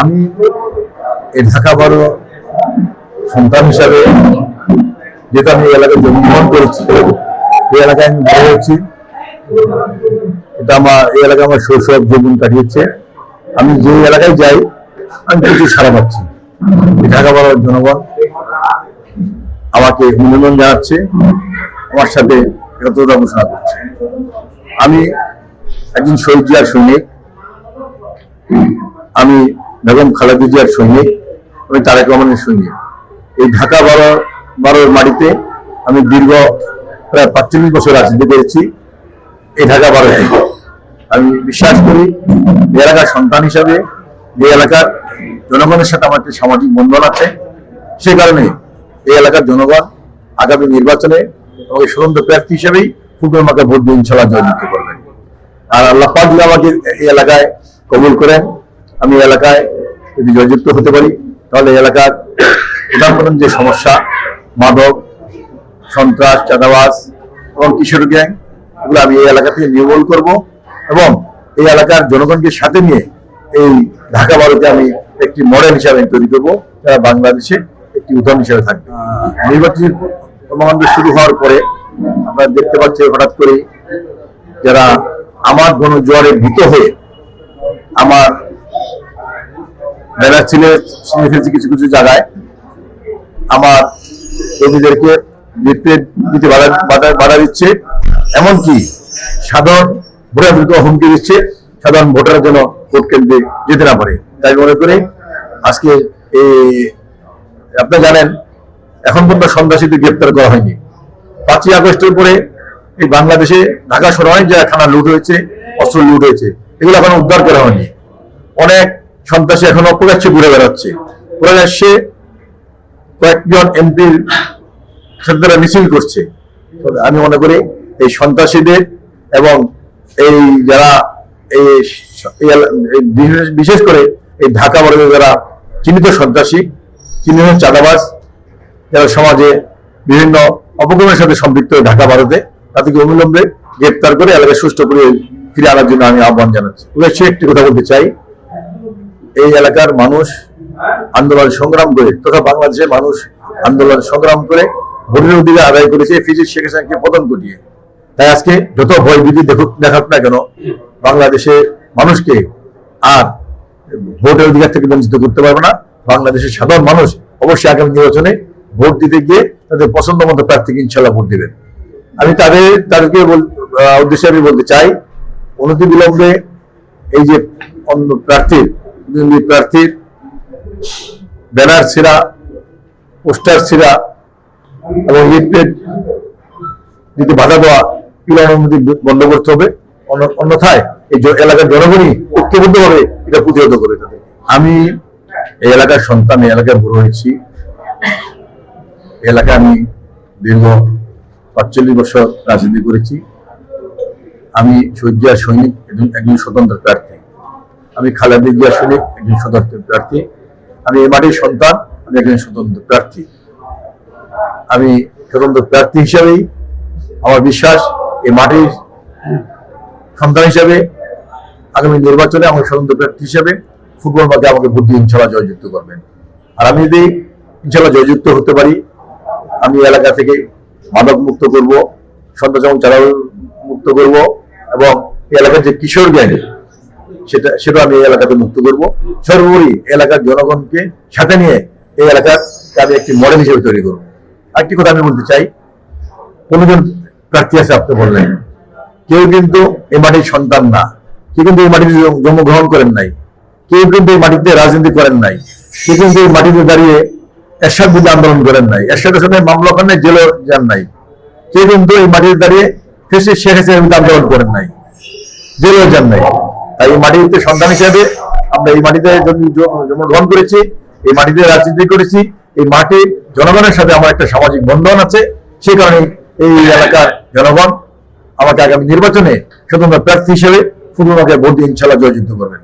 আমি এই ঢাকা বড় সন্তান হিসাবে যেটা আমি এই এলাকায় জন্মগ্রহণ করেছি, এই এলাকায় আমি বড় হয়েছি। এটা এই এলাকায় আমার শৈশব জীবন কাটিয়েছে। আমি যে এলাকায় যাই আমি কিছু সারা পাচ্ছি। ঢাকা বড় জনগণ আমাকে অভিনন্দন জানাচ্ছে, আমার সাথে একত্রতা ঘোষণা করছে। আমি একজন শহীদ জিয়ার সৈনিক, আমি বেগম খালেদা জিয়ার সৈনিক, আমি তারেক রহমানের সৈনিক। এই ঢাকা বারোর মাটিতে আমি দীর্ঘ প্রায় ৪৫ বছর রাজনীতি করেছি। এই ঢাকা বারো থেকে আমি বিশ্বাস করি এলাকার সন্তান হিসাবে এই এলাকার জনগণের সাথে আমার একটি সামাজিক বন্ধন আছে। সে কারণে এই এলাকার জনগণ আগামী নির্বাচনে আমাকে স্বতন্ত্র প্রার্থী হিসেবেই ফুটবল মাঠে ভোট দিয়ে ইনশাল্লাহ জয়যুক্ত করবেন। আর আল্লাহ পাক যদি আমাকে এই এলাকায় কবুল করেন, আমি এলাকায় যদি জয়যুক্ত হতে পারি, তাহলে এলাকার প্রধান প্রধান যে সমস্যা, মাদক, সন্ত্রাস, চাঁদাবাজ এবং কিশোর গ্যাং, এগুলো আমি এই এলাকা থেকে নির্মূল করব এবং এই এলাকার জনগণকে সাথে নিয়ে এই ঢাকা বারোতে আমি একটি মডেল হিসাবে তৈরি করবো, যারা বাংলাদেশে একটি উদাহরণ হিসাবে থাকবে। নির্বাচনের কর্মকাণ্ড শুরু হওয়ার পরে আমরা দেখতে পাচ্ছি হঠাৎ করে যারা আমার গণজোয়ারে ভীত হয়ে আমার ব্যানার ছিঁড়ে ফেলছে কিছু কিছু জায়গায়, আমার কর্মীদেরকে দিতে বাধা দিচ্ছে, এমনকি সাধারণ ভোটারদেরকে হুমকি দিচ্ছে সাধারণ ভোটারের জন্য ভোট কেন্দ্রে যেতে না পারে। তাই মনে করে আজকে আপনারা জানেন এখন পর্যন্ত সন্ত্রাসীদের গ্রেপ্তার করা হয়নি। ৫ই আগস্টের পরে এই বাংলাদেশে ঢাকা শহরে অনেক জায়গায় থানা লুট হয়েছে, অস্ত্র লুট হয়েছে, এগুলো এখন উদ্ধার করা হয়নি। অনেক সন্ত্রাসী এখন অপ্রকাশ্যে ঘুরে বেড়াচ্ছে। প্রকাশ্যে কয়েকজন এমপির সাথে মিছিল করছে। আমি মনে করি এই সন্ত্রাসীদের এবং এই যারা বিশেষ করে এই ঢাকা বড় যারা চিহ্নিত সন্ত্রাসী, চিহ্নিত চাঁদাবাজ, যারা সমাজে বিভিন্ন অপকর্মের সাথে সম্পৃক্ত ঢাকা ভারতে, তাদেরকে অবিলম্বে গ্রেপ্তার করে এলাকায় সুষ্ঠু করে ফিরে আনার জন্য আমি আহ্বান জানাচ্ছি। সে একটি কথা বলতে চাই, এই এলাকার মানুষ আন্দোলন সংগ্রাম করে তথা বাংলাদেশের মানুষ আন্দোলন সংগ্রাম করে ভোটের অধিকার আদায় করেছে ফিজির শেখ হাসিনাকে পতন ঘটিয়ে। তাই আজকে যত ভয়ভীতি দেখাক না কেন, বাংলাদেশের মানুষকে আর ভোটের অধিকার থেকে বঞ্চিত করতে পারবে না। বাংলাদেশের সাধারণ মানুষ অবশ্যই আগামী নির্বাচনে ভোট দিতে গিয়ে তাদের পছন্দ মতো প্রার্থীকে ইনশাল্লাহ ভোট দিবেন। আমি তাদেরকে উদ্দেশ্যে আমি বলতে চাই, অনতি বিলম্বে এই যে অন্য প্রার্থীর ব্যানার ছিঁড়া, পোস্টার ছিঁড়া এবং লিফলেট দিতে বাধা দেওয়া, এগুলো অনুমতি বন্ধ করতে হবে। অন্যথায় এই এলাকার জনগণই ঐক্যবদ্ধভাবে এটা প্রতিহত করে তাদের। আমি এই এলাকার সন্তান, এই এলাকায় বড় হয়েছি। এলাকায় আমি দীর্ঘ ৪৫ বছর রাজনীতি করেছি। আমি শহীদ জিয়ার সৈনিক, একজন স্বতন্ত্র প্রার্থী। আমি খালেদা জিয়ার সৈনিক, একজন স্বতন্ত্র প্রার্থী। আমি এই মাটির সন্তান, আমি একজন স্বতন্ত্র প্রার্থী। আমি স্বতন্ত্র প্রার্থী হিসাবেই আমার বিশ্বাস এই মাটির সন্তান হিসাবে আগামী নির্বাচনে আমার স্বতন্ত্র প্রার্থী হিসাবে ফুটবল মাঠে আমাকে ভোট দিয়ে ইনশাল্লাহ জয়যুক্ত করবেন। আর আমি যদি ইনশাল্লাহ জয়যুক্ত হতে পারি, আমি এলাকা থেকে মাদক মুক্ত করব, সন্ত্রাস এবং চাঁদা মুক্ত করব এবং এই এলাকার যে কিশোর গ্যাং সেটা আমি এই এলাকাতে মুক্ত করব। সর্বোপরি এলাকার জনগণকে সাথে নিয়ে এই এলাকার আমি একটি মডেল হিসেবে তৈরি করবো। আরেকটি কথা আমি বলতে চাই, কোনজন প্রার্থী আছে আপনি বললেন, কেউ কিন্তু এই মাটির সন্তান না, কেউ কিন্তু এই মাটিতে জন্মগ্রহণ করেন নাই, কেউ কিন্তু এই মাটিতে রাজনীতি করেন নাই, কেউ কিন্তু এই মাটিতে দাঁড়িয়ে এরশাদ বিরুদ্ধে আন্দোলন করেন নাই, এরশাদের সাথে মামলা করেন নাই, জেলও যান নাই, কেউ কিন্তু এই মাটিতে দাঁড়িয়ে শেখ হাসিনার বিরুদ্ধে আন্দোলন করেন নাই, জেলও যান নাই। তাই এই মাটিতে সন্তান হিসেবে আমরা এই মাটিতে জন্মগ্রহণ করেছি, এই মাটিতে রাজনীতি করেছি, এই মাটি জনগণের সাথে আমার একটা সামাজিক বন্ধন আছে। সে কারণে এই এলাকার জনগণ আমাকে আগামী নির্বাচনে স্বতন্ত্র প্রার্থী হিসেবে ফুটবল মাঠে ভোট দিয়ে ইনশাল্লাহ জয়যুক্ত করবেন।